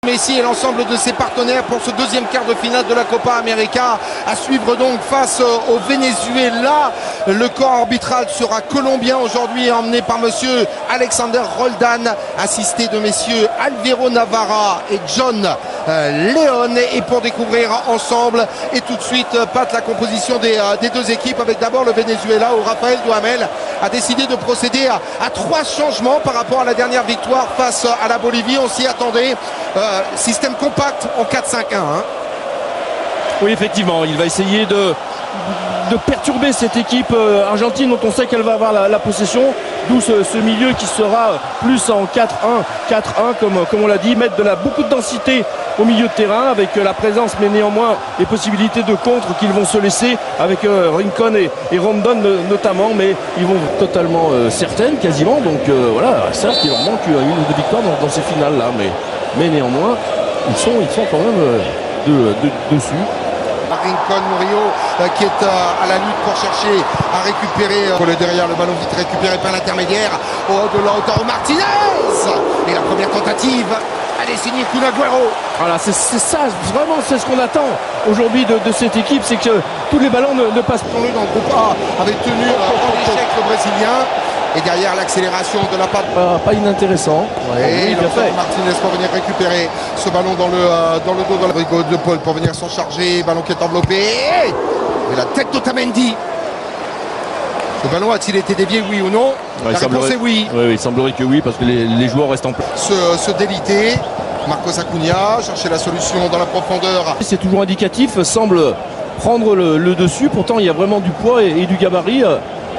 Messi et l'ensemble de ses partenaires pour ce deuxième quart de finale de la Copa América à suivre donc face au Venezuela. Le corps arbitral sera colombien aujourd'hui, emmené par monsieur Alexander Roldan, assisté de messieurs Alvaro Navarra et John Leon. Et pour découvrir ensemble et tout de suite Pat, la composition des deux équipes, avec d'abord le Venezuela où Rafael Duhamel a décidé de procéder à 3 changements par rapport à la dernière victoire face à la Bolivie. On s'y attendait. Système compact en 4-5-1. Oui, effectivement, il va essayer de perturber cette équipe argentine dont on sait qu'elle va avoir la possession, d'où ce milieu qui sera plus en 4-1 comme on l'a dit, mettre beaucoup de densité au milieu de terrain avec la présence mais néanmoins les possibilités de contre qu'ils vont se laisser avec Rincon et Rondon notamment, mais ils vont totalement certaines quasiment, donc voilà, certes il leur manque une ou deux victoires dans ces finales là, mais néanmoins ils sont quand même dessus. Rincon Murillo qui est à la lutte pour chercher à récupérer derrière le ballon vite récupéré par l'intermédiaire de Lautaro Martinez, et la première tentative elle est signée Kun Agüero. Voilà, c'est ça vraiment, c'est ce qu'on attend aujourd'hui de cette équipe, c'est que tous les ballons ne passent pas. Dans le groupe A avait tenu en échec le Brésilien. Et derrière l'accélération de la patte. Pas inintéressant. Oui, Martinez pour venir récupérer ce ballon dans le dos de Rodrigo de Paul pour venir s'en charger. Ballon qui est enveloppé. Et la tête d'Otamendi. Le ballon a-t-il été dévié, oui ou non? La réponse est oui. Oui, il semblerait que oui, parce que les joueurs restent en place. Se déliter. Marcos Acuna chercher la solution dans la profondeur. C'est toujours indicatif, semble prendre le dessus. Pourtant, il y a vraiment du poids et du gabarit.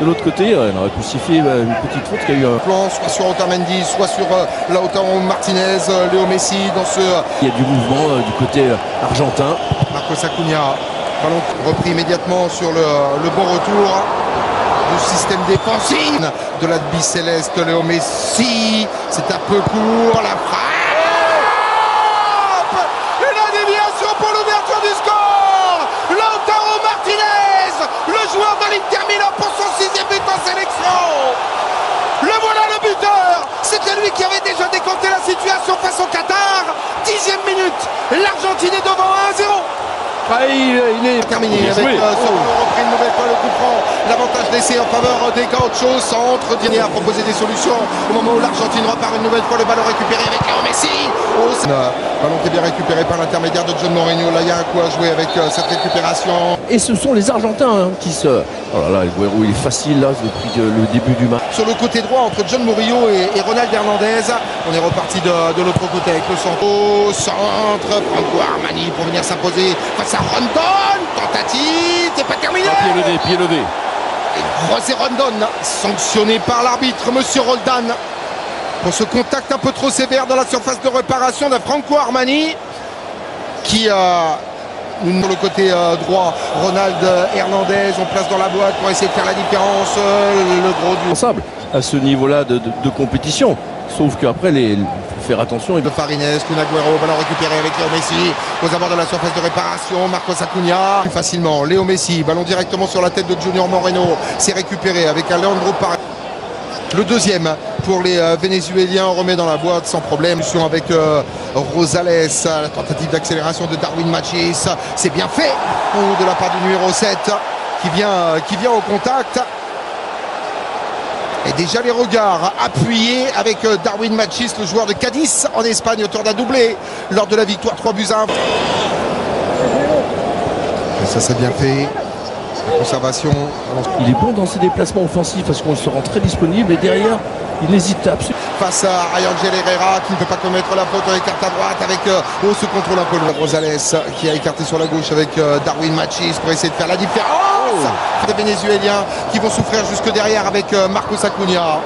De l'autre côté, il aurait pu siffler une petite faute qu'il y a eu un plan, soit sur Otamendi, soit sur Lautaro Martinez, Léo Messi dans ce. Il y a du mouvement du côté argentin. Marcos Acuna, ballon repris immédiatement sur le bon retour du système défensif de la bicéleste. Léo Messi, c'est un peu court, la frappe et la déviation pour l'ouverture du score. Lautaro Martinez, le joueur de l'Inter Milan pour son 6e but en sélection. Le voilà le buteur. C'était lui qui avait déjà décanté la situation face au Qatar. 10e minute, l'Argentine est devant 1-0. Il est terminé avec ce ballon repris une nouvelle fois le coup franc. L'avantage laissé en faveur des Gauchos. Centre, Diné a proposé des solutions au moment où l'Argentine repart une nouvelle fois. Le ballon récupéré avec Léo Messi. Ballon qui est bien récupéré par l'intermédiaire de John Mourinho. Là il y a un coup à jouer avec cette récupération. Et ce sont les Argentins qui se... Oh là là, Agüero il est facile là depuis le début du match. Sur le côté droit entre John Murillo et Ronald Hernandez. On est reparti de l'autre côté avec le centre. Franco Armani pour venir s'imposer face à Rondon. Tentative, c'est pas terminé. Pied levé. Et José Rondon, sanctionné par l'arbitre, monsieur Roldan, pour ce contact un peu trop sévère dans la surface de réparation de Franco Armani, qui a sur le côté droit Ronald Hernandez. On place dans la boîte pour essayer de faire la différence. Le gros du responsable à ce niveau-là de compétition. Sauf qu'après, faut faire attention. De Farines, Kun Agüero, ballon récupéré avec Léo Messi aux abords de la surface de réparation. Marcos Acuna facilement. Léo Messi, ballon directement sur la tête de Junior Moreno. C'est récupéré avec Alejandro Paredes. Le deuxième pour les Vénézuéliens, on remet dans la boîte sans problème. Avec Rosales, la tentative d'accélération de Darwin Machis, c'est bien fait de la part du numéro 7 qui vient au contact. Et déjà les regards appuyés avec Darwin Machis, le joueur de Cadiz en Espagne, auteur d'un doublé lors de la victoire 3-1. Et ça c'est bien fait. La conservation. Il est bon dans ses déplacements offensifs parce qu'on se rend très disponible et derrière il n'hésite absolument. Face à Ayangel Herrera qui ne peut pas commettre la faute, on écarte à droite avec ce contrôle un peu loin. Rosales qui a écarté sur la gauche avec Darwin Machis pour essayer de faire la différence. Des Vénézuéliens qui vont souffrir jusque derrière avec Marcos Acuna.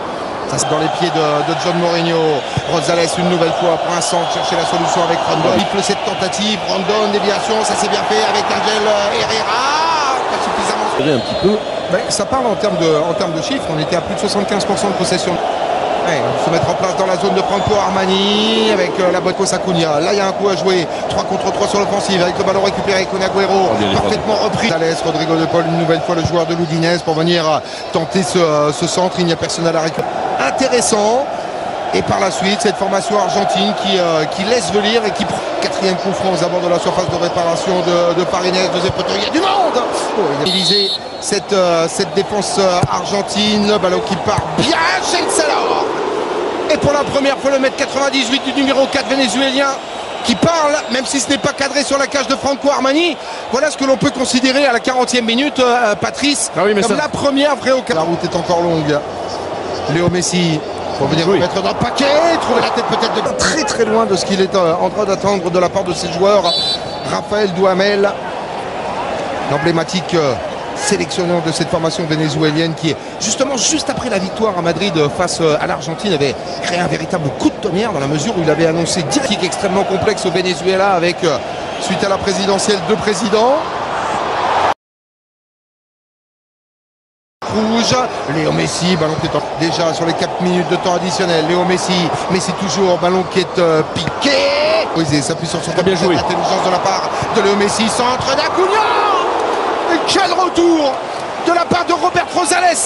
Ça c'est dans les pieds de John Mourinho. Rosales une nouvelle fois pour un centre, chercher la solution avec Rondon. Il cette tentative, Rondon, déviation, ça s'est bien fait avec Angel Herrera. Pas suffisamment. Un petit peu. Mais ça parle en termes de chiffres. On était à plus de 75% de possession. Ouais, se mettre en place dans la zone de Franco Armani avec la boîte Acuna. Là il y a un coup à jouer. 3 contre 3 sur l'offensive avec le ballon récupéré. Kun Agüero parfaitement repris. Rodrigo de Paul une nouvelle fois, le joueur de l'Udinese, pour venir tenter ce centre. Il n'y a personne à la récupérer. Intéressant Et par la suite, cette formation argentine qui laisse venir et qui prend quatrième coup franc aux abords de la surface de réparation de Farines. Deuxième poteau, il y a du monde. Il a utilisé cette défense argentine. Le ballon qui part bien chez le Salor. Et pour la première fois, le mètre 98 du numéro 4 vénézuélien qui parle, même si ce n'est pas cadré sur la cage de Franco Armani. Voilà ce que l'on peut considérer à la 40e minute, Patrice, comme la première vraie occasion. La route est encore longue. Léo Messi pour venir remettre dans le paquet, trouver la tête peut-être de très très loin de ce qu'il est en train d'attendre de la part de ses joueurs. Raphaël Duhamel, l'emblématique sélectionneur de cette formation vénézuélienne qui est justement juste après la victoire à Madrid face à l'Argentine avait créé un véritable coup de tonnerre dans la mesure où il avait annoncé 10 kicks extrêmement complexes au Venezuela avec suite à la présidentielle 2 présidents. Rouge, Léo Messi, ballon qui est déjà sur les 4 minutes de temps additionnel. Léo Messi, Messi toujours, ballon qui est piqué. Il s'appuie sur son intelligence de la part de Léo Messi, centre d'Acuna. Et quel retour de la part de Robert Rosales,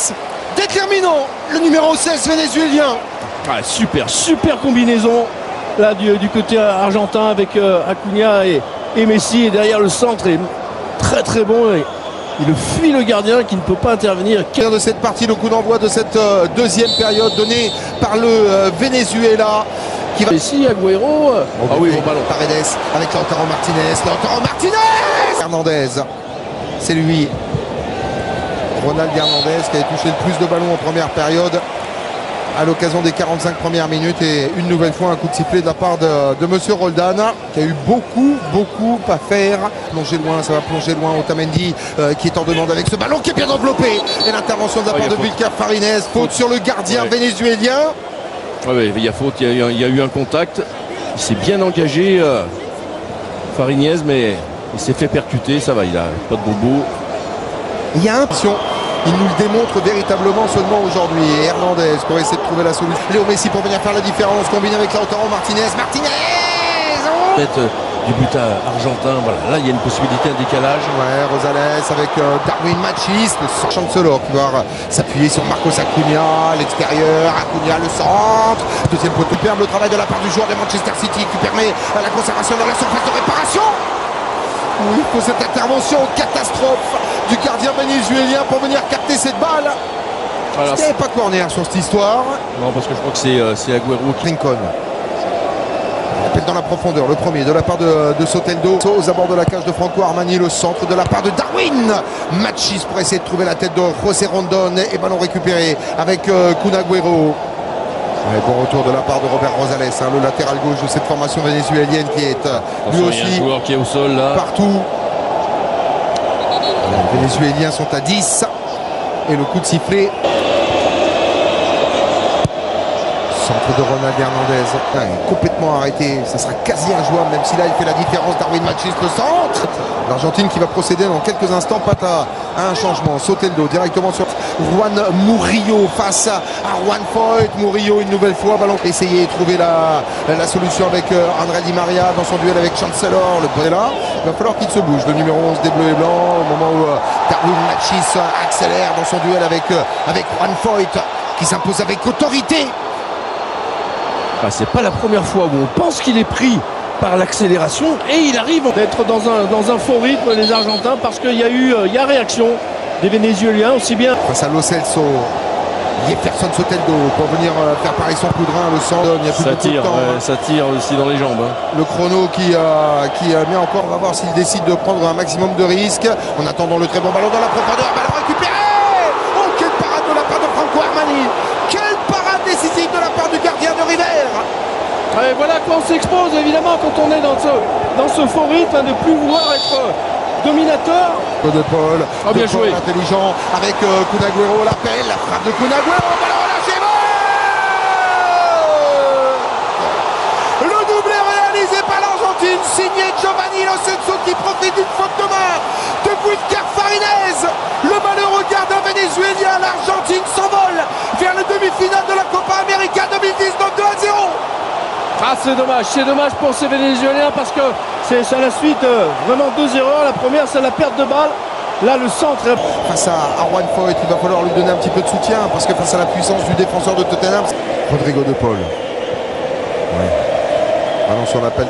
déterminant, le numéro 16 vénézuélien. Ah, super combinaison là du côté argentin avec Acuna et Messi, et derrière le centre est très bon. Il fuit le gardien qui ne peut pas intervenir. De cette partie, le coup d'envoi de cette deuxième période donnée par le Venezuela. Qui va... Messi, Agüero. Ah oui, bon ballon. Paredes avec Lautaro Martinez. Hernandez, c'est lui. Ronald Hernandez qui avait touché le plus de ballons en première période à l'occasion des 45 premières minutes, et une nouvelle fois un coup de sifflet de la part de monsieur Roldan qui a eu beaucoup à faire. Ça va plonger loin. Otamendi qui est en demande avec ce ballon qui est bien enveloppé, et l'intervention de la part de Wilker Farines. Faute sur le gardien vénézuélien. Oui, il y a faute, il y a eu un contact, il s'est bien engagé Farines, mais il s'est fait percuter. Ça va, il a pas de bobo. Il y a un il nous le démontre véritablement seulement aujourd'hui. Et Hernandez pour essayer de trouver la solution. Léo Messi pour venir faire la différence, combiné avec Lautaro Martinez. Du but argentin, voilà, là il y a une possibilité, un décalage. Ouais, Rosales avec Darwin Machis, le Chancellor qui va s'appuyer sur Marcos Acuna, l'extérieur, Acuna le centre, deuxième poteau. Superbe le travail de la part du joueur de Manchester City qui permet la conservation de la surface de réparation. Oui, il faut cette intervention catastrophe du gardien vénézuélien pour venir capter cette balle. Il n'y avait pas corner sur cette histoire. Non, parce que je crois que c'est Agüero qui... Lincoln appelle dans la profondeur, le premier de la part de Soteldo aux abords de la cage de Franco Armani, le centre de la part de Darwin Machis pour essayer de trouver la tête de José Rondon, et ballon récupéré avec Kun Agüero. Bon retour de la part de Robert Rosales, le latéral gauche de cette formation vénézuélienne qui est lui aussi un joueur qui est au sol là. Partout. Les Vénézuéliens sont à 10 et le coup de sifflet. Centre de Ronald Hernandez, il est complètement arrêté, ça sera quasi injouable, même si là il fait la différence. Darwin Machis, le centre. L'Argentine qui va procéder dans quelques instants, pas à un changement. Soteldo directement sur Juan Murillo face à Juan Foyt. Murillo une nouvelle fois, ballon. Essayer de trouver la solution avec André Di Maria dans son duel avec Chancellor. Le Brella, il va falloir qu'il se bouge, le numéro 11 des Bleus et Blancs, au moment où Darwin Machis accélère dans son duel avec Juan Foyt, qui s'impose avec autorité. C'est pas la première fois où on pense qu'il est pris par l'accélération, et il arrive d'être dans un faux rythme, les Argentins, parce qu'il y a réaction des Vénézuéliens aussi bien. Face à Lo Celso, Jefferson Soteldo pour venir faire pareil son coup de rein, le sang. Il y a plus ça de tire, temps, ça tire aussi dans les jambes. Le chrono qui met encore, on va voir s'il décide de prendre un maximum de risques. En attendant le très bon ballon dans la profondeur, ballon récupéré. Oh, quelle parade de la part de Franco Armani. Quelle parade décisive de la part du gardien de River. Et voilà quoi, on s'expose évidemment quand on est dans ce faux rythme, de plus vouloir être dominateur. De Paul, bien joué, intelligent avec Kun Agüero, l'appel, la frappe de Kun Agüero, ballon relâché. Le doublé réalisé par l'Argentine, signé Giovanni Lo Celso qui profite d'une faute de main de Wilker Farines. Le malheureux gardien vénézuélien, l'Argentine s'envole vers le demi-finale de la Copa América 2019, 2-0. Ah, c'est dommage pour ces Vénézuéliens, parce que c'est à la suite vraiment 2 erreurs. La première, c'est la perte de balle. Là, le centre. Face à Juan Foyt, il va falloir lui donner un petit peu de soutien, parce que face à la puissance du défenseur de Tottenham, Rodrigo de Paul. Ballon sur l'appel